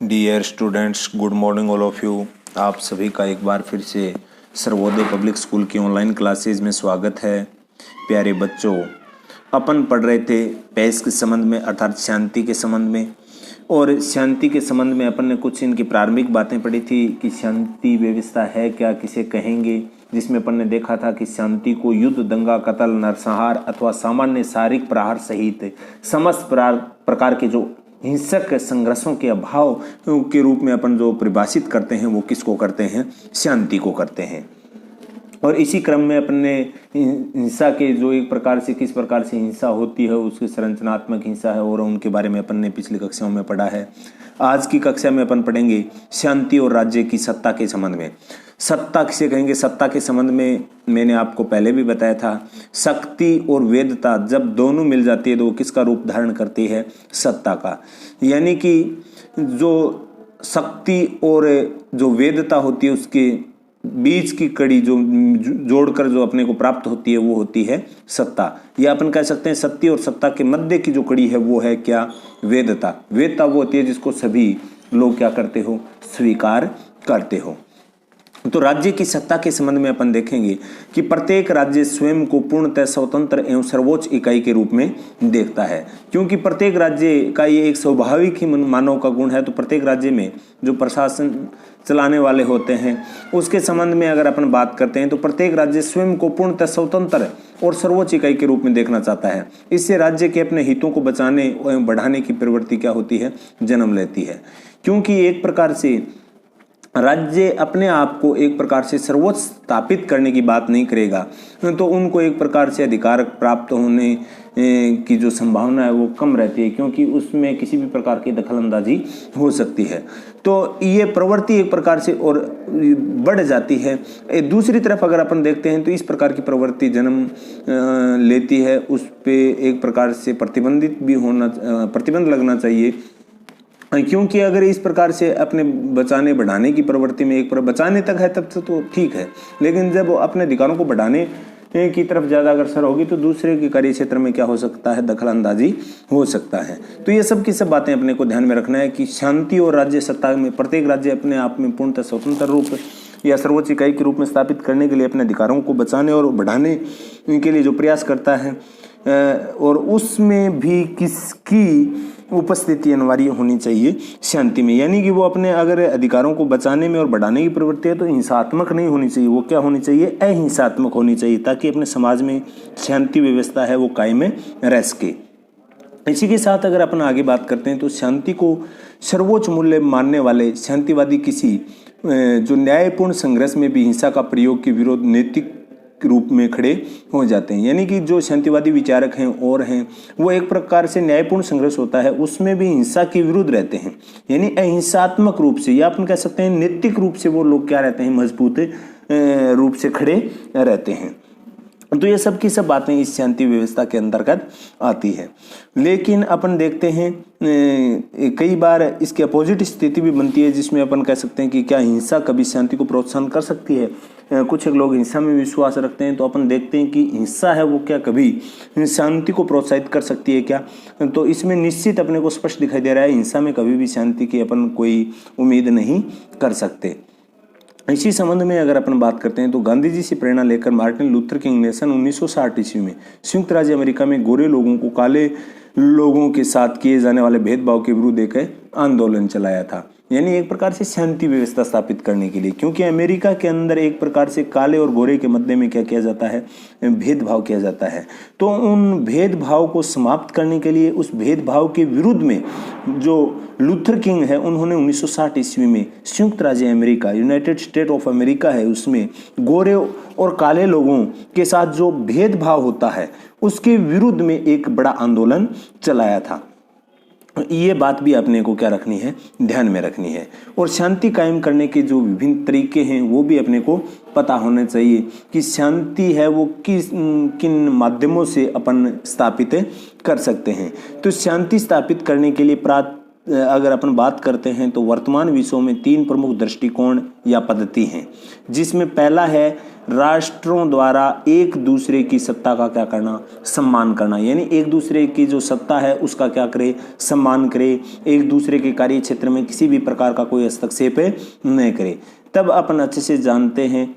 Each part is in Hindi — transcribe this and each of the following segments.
Dear students, good morning all of you. आप सभी का एक बार फिर से सर्वोदय पब्लिक स्कूल की ऑनलाइन क्लासेज में स्वागत है। प्यारे बच्चों, अपन पढ़ रहे थे पेस के संबंध में अर्थात शांति के संबंध में, और शांति के संबंध में अपन ने कुछ इनकी प्रारंभिक बातें पढ़ी थी कि शांति व्यवस्था है क्या, किसे कहेंगे, जिसमें अपन ने देखा था कि शांति को युद्ध, दंगा, कत्ल, नरसंहार अथवा सामान्य शारीरिक प्रहार सहित समस्त प्रकार के जो हिंसक संघर्षों के अभाव के रूप में अपन जो परिभाषित करते हैं वो किसको करते हैं, शांति को करते हैं। और इसी क्रम में अपन ने हिंसा के जो एक प्रकार से किस प्रकार से हिंसा होती है उसकी संरचनात्मक हिंसा है और उनके बारे में अपन ने पिछली कक्षाओं में पढ़ा है। आज की कक्षा में अपन पढ़ेंगे शांति और राज्य की सत्ता के संबंध में। सत्ता किसे कहेंगे, सत्ता के संबंध में मैंने आपको पहले भी बताया था, शक्ति और वेदता जब दोनों मिल जाती है तो वो किसका रूप धारण करती है, सत्ता का। यानी कि जो शक्ति और जो वेदता होती है उसके बीच की कड़ी जो जोड़कर जो अपने को प्राप्त होती है वो होती है सत्ता। या अपन कह सकते हैं सत्य और सत्ता के मध्य की जो कड़ी है वो है क्या, वेदता। वेदता वो होती है जिसको सभी लोग क्या करते हो, स्वीकार करते हो। तो राज्य की सत्ता के संबंध में अपन देखेंगे कि प्रत्येक राज्य स्वयं को पूर्णतः स्वतंत्र एवं सर्वोच्च इकाई के रूप में देखता है, क्योंकि प्रत्येक राज्य का ये एक स्वाभाविक ही मानव का गुण है। तो प्रत्येक राज्य में जो प्रशासन चलाने वाले होते हैं उसके संबंध में अगर अपन बात करते हैं तो प्रत्येक राज्य स्वयं को पूर्णतः स्वतंत्र और सर्वोच्च इकाई के रूप में देखना चाहता है। इससे राज्य के अपने हितों को बचाने एवं बढ़ाने की प्रवृत्ति क्या होती है, जन्म लेती है। क्योंकि एक प्रकार से राज्य अपने आप को एक प्रकार से सर्वोच्च स्थापित करने की बात नहीं करेगा तो उनको एक प्रकार से अधिकार प्राप्त होने की जो संभावना है वो कम रहती है, क्योंकि उसमें किसी भी प्रकार की दखलंदाजी हो सकती है। तो ये प्रवृत्ति एक प्रकार से और बढ़ जाती है। दूसरी तरफ अगर अपन देखते हैं तो इस प्रकार की प्रवृत्ति जन्म लेती है, उस पे एक प्रकार से प्रतिबंध लगना चाहिए, क्योंकि अगर इस प्रकार से अपने बचाने बढ़ाने की प्रवृत्ति में एक बचाने तक है तब तो ठीक है, लेकिन जब अपने अधिकारों को बढ़ाने की तरफ ज़्यादा अग्रसर होगी तो दूसरे के कार्य क्षेत्र में क्या हो सकता है, दखलंदाजी हो सकता है। तो ये सब की सब बातें अपने को ध्यान में रखना है कि शांति और राज्य सत्ता में प्रत्येक राज्य अपने आप में पूर्णतः स्वतंत्र रूप या सर्वोच्च इकाई के रूप में स्थापित करने के लिए अपने अधिकारों को बचाने और बढ़ाने के लिए जो प्रयास करता है, और उसमें भी किसकी उपस्थिति अनिवार्य होनी चाहिए शांति में। यानी कि वो अपने अगर अधिकारों को बचाने में और बढ़ाने की प्रवृत्ति है तो हिंसात्मक नहीं होनी चाहिए, वो क्या होनी चाहिए, अहिंसात्मक होनी चाहिए, ताकि अपने समाज में शांति व्यवस्था है वो कायम रह सके। इसी के साथ अगर अपन आगे बात करते हैं तो शांति को सर्वोच्च मूल्य मानने वाले शांतिवादी किसी जो न्यायपूर्ण संघर्ष में भी हिंसा का प्रयोग के विरोध नैतिक रूप में खड़े हो जाते हैं। यानी कि जो शांतिवादी विचारक हैं और हैं वो एक प्रकार से न्यायपूर्ण संघर्ष होता है उसमें भी हिंसा के विरुद्ध रहते हैं, यानी अहिंसात्मक रूप से, या अपन कह सकते हैं नैतिक रूप से वो लोग क्या रहते हैं, मजबूत रूप से खड़े रहते हैं। तो ये सब की सब बातें इस शांति व्यवस्था के अंतर्गत आती है। लेकिन अपन देखते हैं कई बार इसके अपोजिट स्थिति भी बनती है, जिसमें अपन कह सकते हैं कि क्या हिंसा कभी शांति को प्रोत्साहन कर सकती है। कुछ लोग हिंसा में विश्वास रखते हैं, तो अपन देखते हैं कि हिंसा है वो क्या कभी शांति को प्रोत्साहित कर सकती है क्या। तो इसमें निश्चित अपने को स्पष्ट दिखाई दे रहा है हिंसा में कभी भी शांति की अपन कोई उम्मीद नहीं कर सकते। इसी संबंध में अगर अपन बात करते हैं तो गांधी जी से प्रेरणा लेकर मार्टिन लूथर किंग ने सन 1960 ईस्वी में संयुक्त राज्य अमेरिका में गोरे लोगों को काले लोगों के साथ किए जाने वाले भेदभाव के विरुद्ध एक आंदोलन चलाया था, यानी एक प्रकार से शांति व्यवस्था स्थापित करने के लिए। क्योंकि अमेरिका के अंदर एक प्रकार से काले और गोरे के मध्य में क्या किया जाता है, भेदभाव किया जाता है। तो उन भेदभाव को समाप्त करने के लिए, उस भेदभाव के विरुद्ध में जो लूथर किंग है उन्होंने 1960 ईस्वी में संयुक्त राज्य America, United state of America है, उसमें गोरे और काले लोगों के साथ जो भेदभाव होता है उसके विरुद्ध में एक बड़ा आंदोलन चलाया था। ये बात भी अपने को क्या रखनी है, ध्यान में रखनी है। और शांति कायम करने के जो विभिन्न तरीके हैं वो भी अपने को पता होने चाहिए कि शांति है वो किन माध्यमों से अपन स्थापित कर सकते हैं। तो शांति स्थापित करने के लिए अगर अपन बात करते हैं तो वर्तमान विश्व में 3 प्रमुख दृष्टिकोण या पद्धति हैं, जिसमें पहला है राष्ट्रों द्वारा एक दूसरे की सत्ता का क्या करना, सम्मान करना। यानी एक दूसरे की जो सत्ता है उसका क्या करे, सम्मान करे, एक दूसरे के कार्य क्षेत्र में किसी भी प्रकार का कोई हस्तक्षेप नहीं करे। तब अपन अच्छे से जानते हैं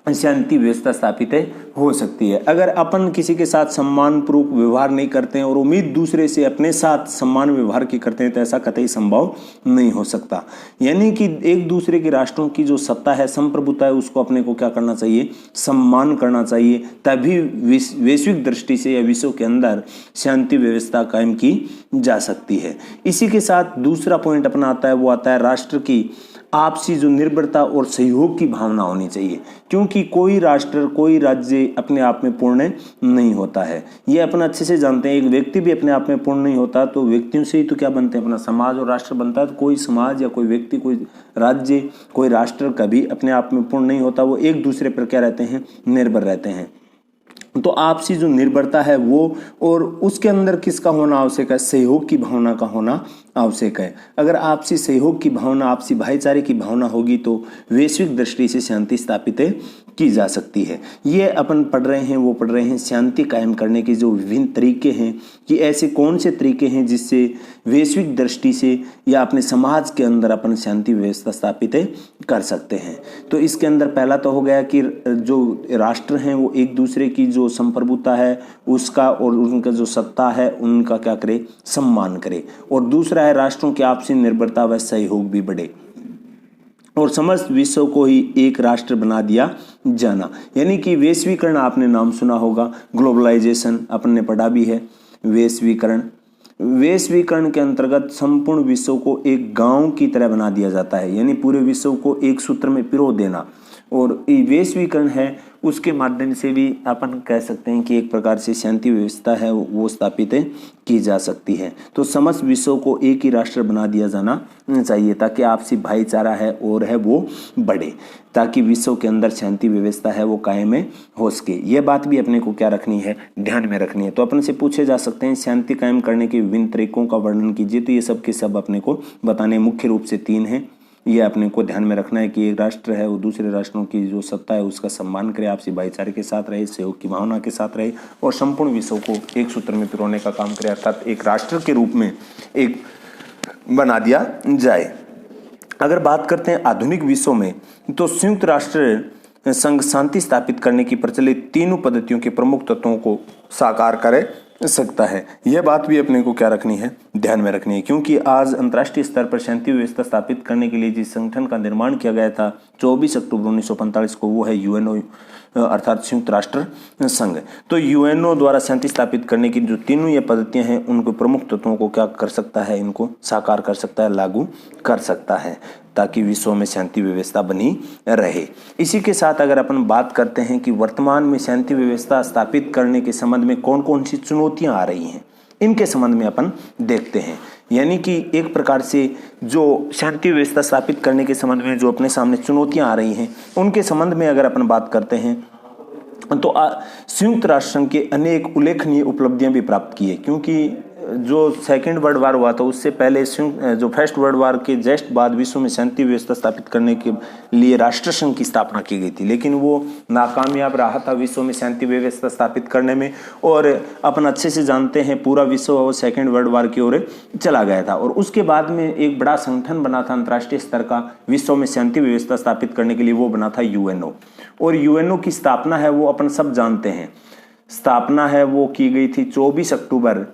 शांति व्यवस्था स्थापित हो सकती है। अगर अपन किसी के साथ सम्मानपूर्वक व्यवहार नहीं करते हैं और उम्मीद दूसरे से अपने साथ सम्मान व्यवहार की करते हैं तो ऐसा कतई संभव नहीं हो सकता। यानी कि एक दूसरे के राष्ट्रों की जो सत्ता है, संप्रभुता है, उसको अपने को क्या करना चाहिए, सम्मान करना चाहिए। तभी वैश्विक दृष्टि से या विश्व के अंदर शांति व्यवस्था कायम की जा सकती है। इसी के साथ दूसरा पॉइंट अपना आता है, वो आता है राष्ट्र की आपसी जो निर्भरता और सहयोग की भावना होनी चाहिए, क्योंकि कोई राष्ट्र, कोई राज्य अपने आप में पूर्ण नहीं होता है। ये अपन अच्छे से जानते हैं। एक व्यक्ति भी अपने आप में पूर्ण नहीं होता, तो व्यक्तियों से ही तो क्या बनते हैं, अपना समाज और राष्ट्र बनता है। तो कोई समाज या कोई व्यक्ति, कोई राज्य, कोई राष्ट्र कभी अपने आप में पूर्ण नहीं होता। वो एक दूसरे पर क्या रहते हैं, निर्भर रहते हैं। तो आपसी जो निर्भरता है वो, और उसके अंदर किसका होना आवश्यक है, सहयोग की भावना का होना आवश्यक है। अगर आपसी सहयोग की भावना, आपसी भाईचारे की भावना होगी तो वैश्विक दृष्टि से शांति स्थापित की जा सकती है। ये अपन पढ़ रहे हैं, वो पढ़ रहे हैं शांति कायम करने के जो विभिन्न तरीके हैं, कि ऐसे कौन से तरीके हैं जिससे वैश्विक दृष्टि से या अपने समाज के अंदर अपन शांति व्यवस्था स्थापित कर सकते हैं। तो इसके अंदर पहला तो हो गया कि जो राष्ट्र हैं वो एक दूसरे की जो संप्रभुता है उसका और उनका जो सत्ता है उनका क्या करे, सम्मान करे। और दूसरा है राष्ट्रों की आपसी निर्भरता व सहयोग भी बढ़े और समस्त विश्व को ही एक राष्ट्र बना दिया जाना। यानी कि वैश्वीकरण, आपने नाम सुना होगा, ग्लोबलाइजेशन अपन ने पढ़ा भी है। वैश्वीकरण के अंतर्गत संपूर्ण विश्व को एक गांव की तरह बना दिया जाता है, यानी पूरे विश्व को एक सूत्र में पिरो देना। और ये वैश्वीकरण है, उसके माध्यम से भी अपन कह सकते हैं कि एक प्रकार से शांति व्यवस्था है वो स्थापित की जा सकती है। तो समस्त विश्व को एक ही राष्ट्र बना दिया जाना चाहिए, ताकि आपसी भाईचारा है और है वो बढ़े, ताकि विश्व के अंदर शांति व्यवस्था है वो कायम हो सके। ये बात भी अपने को क्या रखनी है, ध्यान में रखनी है। तो अपन से पूछे जा सकते हैं शांति कायम करने के विभिन्न तरीकों का वर्णन कीजिए। तो ये सब के सब अपने को बताने मुख्य रूप से 3 हैं। ये अपने को ध्यान में रखना है कि एक राष्ट्र है वो दूसरे राष्ट्रों की जो सत्ता है उसका सम्मान करे, आपसी भाईचारे के साथ रहे, सहयोग की भावना के साथ रहे और संपूर्ण विश्व को एक सूत्र में पिरोने का काम करे, अर्थात एक राष्ट्र के रूप में एक बना दिया जाए। अगर बात करते हैं आधुनिक विश्व में, तो संयुक्त राष्ट्र संघ शांति स्थापित करने की प्रचलित 3 पद्धतियों के प्रमुख तत्वों को साकार करे सकता है। यह बात भी अपने को क्या रखनी है, ध्यान में रखनी है, क्योंकि आज अंतर्राष्ट्रीय स्तर पर शांति व्यवस्था स्थापित करने के लिए जिस संगठन का निर्माण किया गया था 24 अक्टूबर 1945 को, वो है यूएनओ अर्थात संयुक्त राष्ट्र संघ। तो यूएनओ द्वारा शांति स्थापित करने की जो 3 ये पद्धतियां हैं उनको प्रमुख तत्वों को क्या कर सकता है, इनको साकार कर सकता है, लागू कर सकता है, ताकि विश्व में शांति व्यवस्था बनी रहे। इसी के साथ अगर अपन बात करते हैं कि वर्तमान में शांति व्यवस्था स्थापित करने के संबंध में कौन कौन सी चुनौतियां आ रही हैं, इनके संबंध में अपन देखते हैं। यानी कि एक प्रकार से जो शांति व्यवस्था स्थापित करने के संबंध में जो अपने सामने चुनौतियां आ रही हैं उनके संबंध में अगर अपन बात करते हैं तो संयुक्त राष्ट्र संघ के अनेक उल्लेखनीय उपलब्धियां भी प्राप्त की है, क्योंकि जो सेकेंड वर्ल्ड वार हुआ था उससे पहले जो फर्स्ट वर्ल्ड वार के जस्ट बाद विश्व में शांति व्यवस्था स्थापित करने के लिए राष्ट्र संघ की स्थापना की गई थी, लेकिन वो नाकामयाब रहा था विश्व में शांति व्यवस्था स्थापित करने में। और अपन अच्छे से जानते हैं पूरा विश्व वो सेकेंड वर्ल्ड वार की ओर चला गया था और उसके बाद में एक बड़ा संगठन बना था अंतर्राष्ट्रीय स्तर का विश्व में शांति व्यवस्था स्थापित करने के लिए, वो बना था यूएनओ। और यूएनओ की स्थापना है वो अपन सब जानते हैं, स्थापना है वो की गई थी 24 अक्टूबर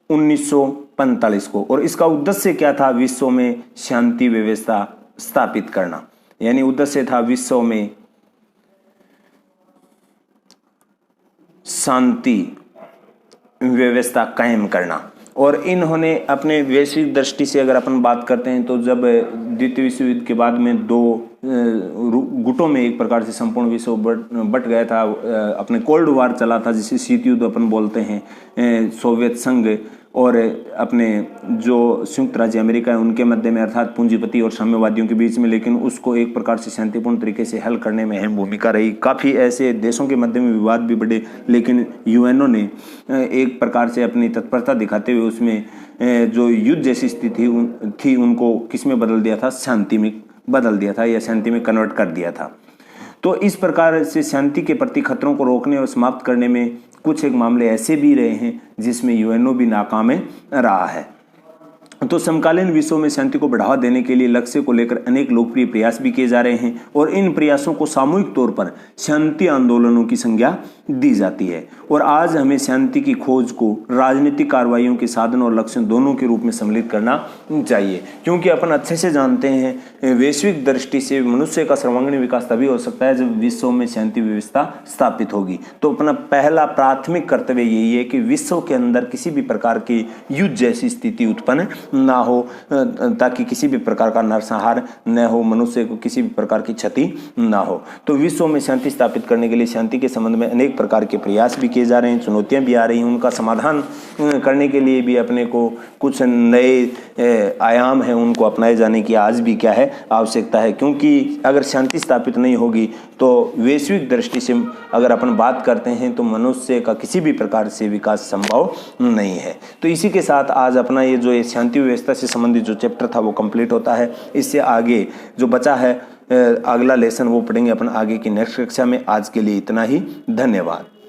1945 को। और इसका उद्देश्य क्या था, विश्व में शांति व्यवस्था स्थापित करना। यानी उद्देश्य था विश्व में शांति व्यवस्था कायम करना। और इन्होंने अपने वैश्विक दृष्टि से अगर अपन बात करते हैं तो जब द्वितीय विश्व युद्ध के बाद में 2 गुटों में एक प्रकार से संपूर्ण विश्व बट गया था, अपने कोल्ड वार चला था जिसे शीत युद्ध अपन बोलते हैं, सोवियत संघ और अपने जो संयुक्त राज्य अमेरिका है उनके मध्य में, अर्थात पूंजीपति और साम्यवादियों के बीच में, लेकिन उसको एक प्रकार से शांतिपूर्ण तरीके से हल करने में अहम भूमिका रही। काफ़ी ऐसे देशों के मध्य में विवाद भी बढ़े, लेकिन यूएनओ ने एक प्रकार से अपनी तत्परता दिखाते हुए उसमें जो युद्ध जैसी स्थिति थी उनको किस में बदल दिया था, शांति में बदल दिया था या शांति में कन्वर्ट कर दिया था। तो इस प्रकार से शांति के प्रति खतरों को रोकने और समाप्त करने में कुछ एक मामले ऐसे भी रहे हैं जिसमें यूएनओ भी नाकाम रहा है। तो समकालीन विश्व में शांति को बढ़ावा देने के लिए लक्ष्य को लेकर अनेक लोकप्रिय प्रयास भी किए जा रहे हैं और इन प्रयासों को सामूहिक तौर पर शांति आंदोलनों की संज्ञा दी जाती है। और आज हमें शांति की खोज को राजनीतिक कार्रवाइयों के साधन और लक्ष्य दोनों के रूप में सम्मिलित करना चाहिए, क्योंकि अपन अच्छे से जानते हैं वैश्विक दृष्टि से मनुष्य का सर्वांगीण विकास तभी हो सकता है जब विश्व में शांति व्यवस्था स्थापित होगी। तो अपना पहला प्राथमिक कर्तव्य यही है कि विश्व के अंदर किसी भी प्रकार की युद्ध जैसी स्थिति उत्पन्न ना हो, ताकि किसी भी प्रकार का नरसंहार न हो, मनुष्य को किसी भी प्रकार की क्षति ना हो। तो विश्व में शांति स्थापित करने के लिए शांति के संबंध में अनेक प्रकार के प्रयास भी किए जा रहे हैं, चुनौतियां भी आ रही हैं, उनका समाधान करने के लिए भी अपने को कुछ नए आयाम हैं उनको अपनाए जाने की आज भी क्या है, आवश्यकता है। क्योंकि अगर शांति स्थापित नहीं होगी तो वैश्विक दृष्टि से अगर अपन बात करते हैं तो मनुष्य का किसी भी प्रकार से विकास संभव नहीं है। तो इसी के साथ आज अपना ये जो शांति व्यवस्था से संबंधित जो चैप्टर था वो कंप्लीट होता है। इससे आगे जो बचा है अगला लेसन वो पढ़ेंगे अपन आगे की नेक्स्ट कक्षा में। आज के लिए इतना ही, धन्यवाद।